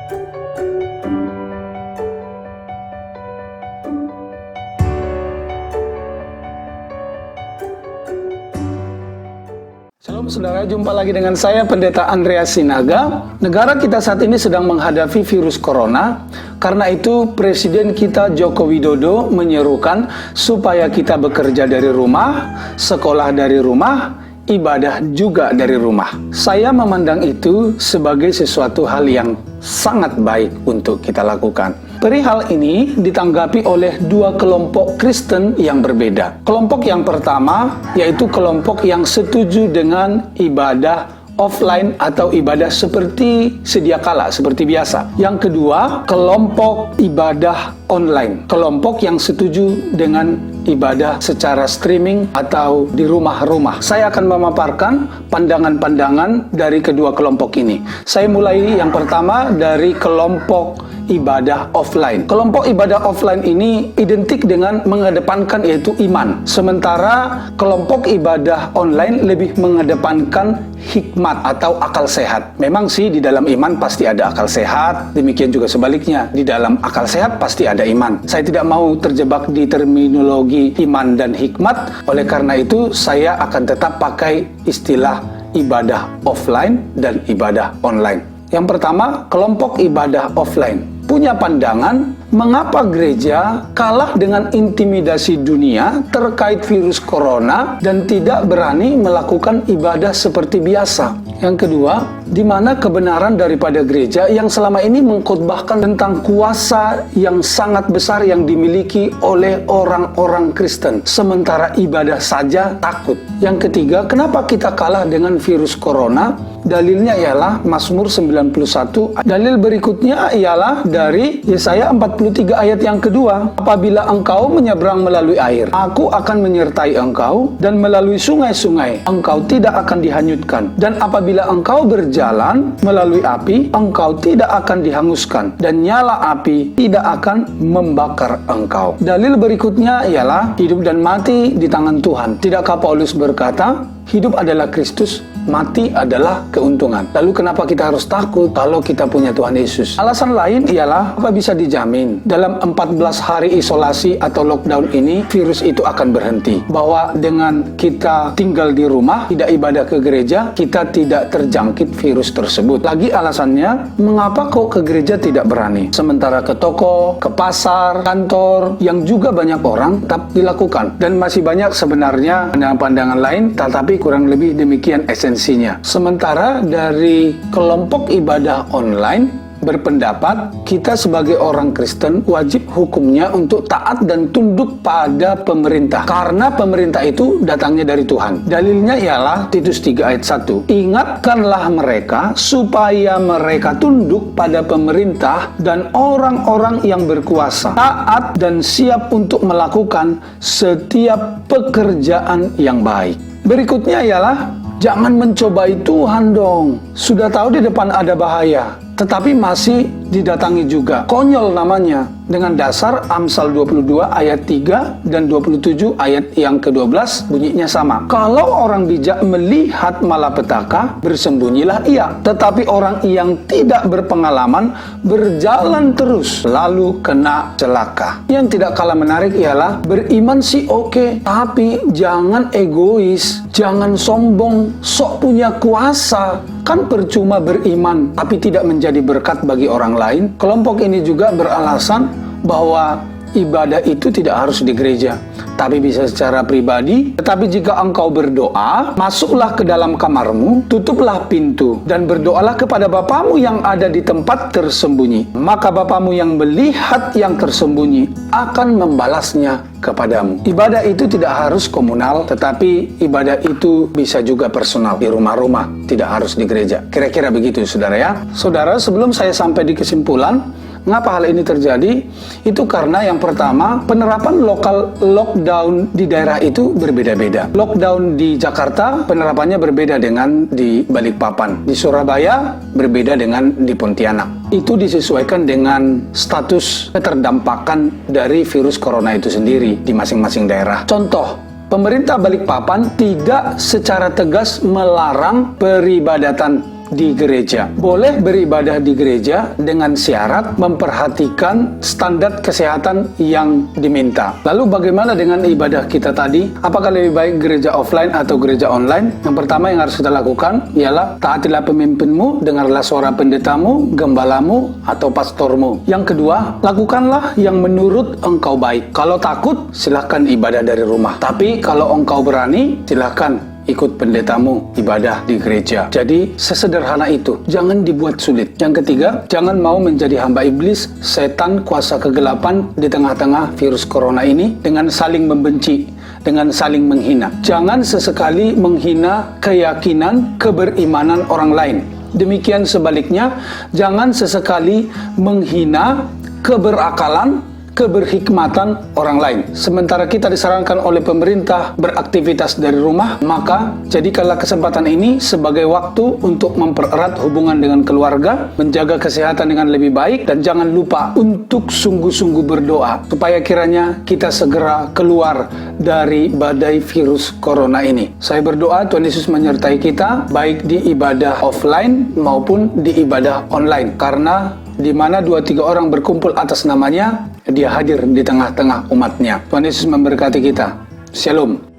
Shalom saudara, jumpa lagi dengan saya Pendeta Andreas Sinaga. Negara kita saat ini sedang menghadapi virus corona. Karena itu Presiden kita Joko Widodo menyerukan supaya kita bekerja dari rumah, sekolah dari rumah, ibadah juga dari rumah. Saya memandang itu sebagai sesuatu hal yang sangat baik untuk kita lakukan. Perihal ini ditanggapi oleh dua kelompok Kristen yang berbeda. Kelompok yang pertama yaitu kelompok yang setuju dengan ibadah offline atau ibadah seperti sedia kala, seperti biasa. Yang kedua, kelompok ibadah online. Kelompok yang setuju dengan ibadah secara streaming atau di rumah-rumah. Saya akan memaparkan pandangan-pandangan dari kedua kelompok ini. Saya mulai yang pertama dari kelompok ibadah offline. Kelompok ibadah offline ini identik dengan mengedepankan yaitu iman. Sementara kelompok ibadah online lebih mengedepankan hikmat atau akal sehat. Memang sih di dalam iman pasti ada akal sehat, demikian juga sebaliknya. Di dalam akal sehat pasti ada iman. Saya tidak mau terjebak di terminologi iman dan hikmat, oleh karena itu saya akan tetap pakai istilah ibadah offline dan ibadah online. Yang pertama, kelompok ibadah offline punya pandangan mengapa gereja kalah dengan intimidasi dunia terkait virus corona dan tidak berani melakukan ibadah seperti biasa. Yang kedua, di mana kebenaran daripada gereja yang selama ini mengkhotbahkan tentang kuasa yang sangat besar yang dimiliki oleh orang-orang Kristen, sementara ibadah saja takut. Yang ketiga, kenapa kita kalah dengan virus corona? Dalilnya ialah Mazmur 91. Dalil berikutnya ialah dari Yesaya 43 ayat yang kedua. Apabila engkau menyeberang melalui air, aku akan menyertai engkau, dan melalui sungai-sungai, engkau tidak akan dihanyutkan. Dan apabila engkau berjalan melalui api, engkau tidak akan dihanguskan, dan nyala api tidak akan membakar engkau. Dalil berikutnya ialah hidup dan mati di tangan Tuhan. Tidakkah Paulus berkata, hidup adalah Kristus, mati adalah keuntungan. Lalu kenapa kita harus takut kalau kita punya Tuhan Yesus? Alasan lain ialah apa bisa dijamin dalam 14 hari isolasi atau lockdown ini virus itu akan berhenti. Bahwa dengan kita tinggal di rumah, tidak ibadah ke gereja, kita tidak terjangkit virus tersebut. Lagi alasannya, mengapa kok ke gereja tidak berani? Sementara ke toko, ke pasar, kantor, yang juga banyak orang tetap dilakukan. Dan masih banyak sebenarnya pandangan-pandangan lain, tetapi kurang lebih demikian esensinya. Sementara dari kelompok ibadah online berpendapat kita sebagai orang Kristen wajib hukumnya untuk taat dan tunduk pada pemerintah, karena pemerintah itu datangnya dari Tuhan. Dalilnya ialah Titus 3 ayat 1. Ingatkanlah mereka supaya mereka tunduk pada pemerintah dan orang-orang yang berkuasa, taat dan siap untuk melakukan setiap pekerjaan yang baik. Berikutnya ialah jangan mencobai Tuhan dong. Sudah tahu di depan ada bahaya, tetapi masih didatangi juga. Konyol namanya. Dengan dasar Amsal 22 ayat 3 dan 27 ayat yang ke-12 bunyinya sama. Kalau orang bijak melihat malapetaka, bersembunyilah ia. Tetapi orang yang tidak berpengalaman berjalan terus, lalu kena celaka. Yang tidak kalah menarik ialah beriman sih oke, tapi jangan egois, jangan sombong, sok punya kuasa. Kan percuma beriman tapi tidak menjadi berkat bagi orang lain. Kelompok ini juga beralasan bahwa ibadah itu tidak harus di gereja, tapi bisa secara pribadi. Tetapi jika engkau berdoa, masuklah ke dalam kamarmu, tutuplah pintu, dan berdoalah kepada Bapamu yang ada di tempat tersembunyi. Maka Bapamu yang melihat yang tersembunyi akan membalasnya kepadamu. Ibadah itu tidak harus komunal, tetapi ibadah itu bisa juga personal, di rumah-rumah, tidak harus di gereja. Kira-kira begitu, saudara ya. Saudara, sebelum saya sampai di kesimpulan, mengapa hal ini terjadi? Itu karena yang pertama, penerapan lockdown di daerah itu berbeda-beda. Lockdown di Jakarta penerapannya berbeda dengan di Balikpapan. Di Surabaya berbeda dengan di Pontianak. Itu disesuaikan dengan status keterdampakan dari virus corona itu sendiri di masing-masing daerah. Contoh, pemerintah Balikpapan tidak secara tegas melarang peribadatan di gereja. Boleh beribadah di gereja dengan syarat memperhatikan standar kesehatan yang diminta. Lalu bagaimana dengan ibadah kita tadi? Apakah lebih baik gereja offline atau gereja online? Yang pertama yang harus kita lakukan ialah taatilah pemimpinmu, dengarlah suara pendetamu, gembalamu, atau pastormu. Yang kedua, lakukanlah yang menurut engkau baik. Kalau takut, silahkan ibadah dari rumah. Tapi kalau engkau berani, silahkan ikut pendetamu ibadah di gereja. Jadi sesederhana itu, jangan dibuat sulit. Yang ketiga, jangan mau menjadi hamba iblis, setan, kuasa kegelapan di tengah-tengah virus corona ini dengan saling membenci, dengan saling menghina. Jangan sesekali menghina keyakinan, keberimanan orang lain. Demikian sebaliknya, jangan sesekali menghina keberakalan, keberhikmatan orang lain. Sementara kita disarankan oleh pemerintah beraktivitas dari rumah, maka jadikanlah kesempatan ini sebagai waktu untuk mempererat hubungan dengan keluarga, menjaga kesehatan dengan lebih baik, dan jangan lupa untuk sungguh-sungguh berdoa supaya kiranya kita segera keluar dari badai virus corona ini. Saya berdoa Tuhan Yesus menyertai kita baik di ibadah offline maupun di ibadah online, karena di mana 2-3 orang berkumpul atas namanya, Dia hadir di tengah-tengah umatnya. Tuhan Yesus memberkati kita. Shalom.